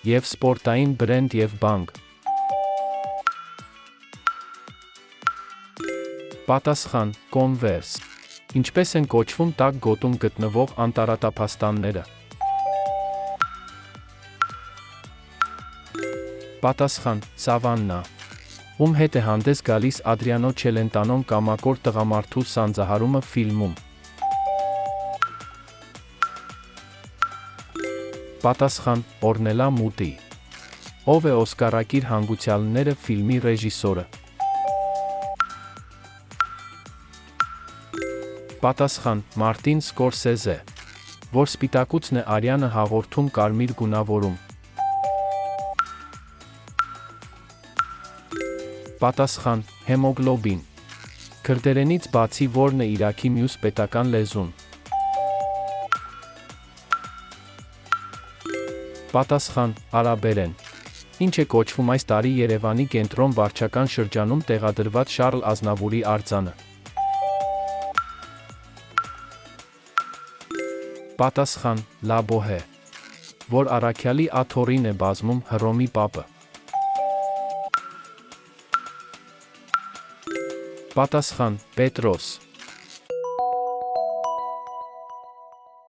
Եվ սպորտային բրենդ և բանկ։ Պատասխան. Converse։ Ինչպես են կոչվում տաք գոտում գտնվող անտառատափաստանները։ Պատասխան. Սավաննա։ Ում հետ է հանդես գալիս Ադրիանո Չելենտանոն կամակոր տղամարդու սանձահարումը ֆիլմում։ Պատասխան. Օրնելա Մուտի։ Ով է Օսկարակիր հանգուցյալները ֆիլմի ռեժիսորը։ Պատասխան. Մարտին Սկորսեզե։ Որ սպիտակուցն է Արյանը հաղորդում կարմիր գունավորում։ Պատասխան. Հեմոգլոբին։ Քրդերենից բացի որն է Իրաքի մյուս պետական լեզուն։ Պատասխան. Արաբերեն։ Ինչ է կոչվում այս տարի Երևանի կենտրոն վարչական շրջանում տեղադրված Շառլ Ազնավուրի արձանը։ Պատասխան. Լա Բոհե։ Որ առաքյալի աթոռին է բազմում Հռոմի պապը։ Պատասխան. Պետրոս։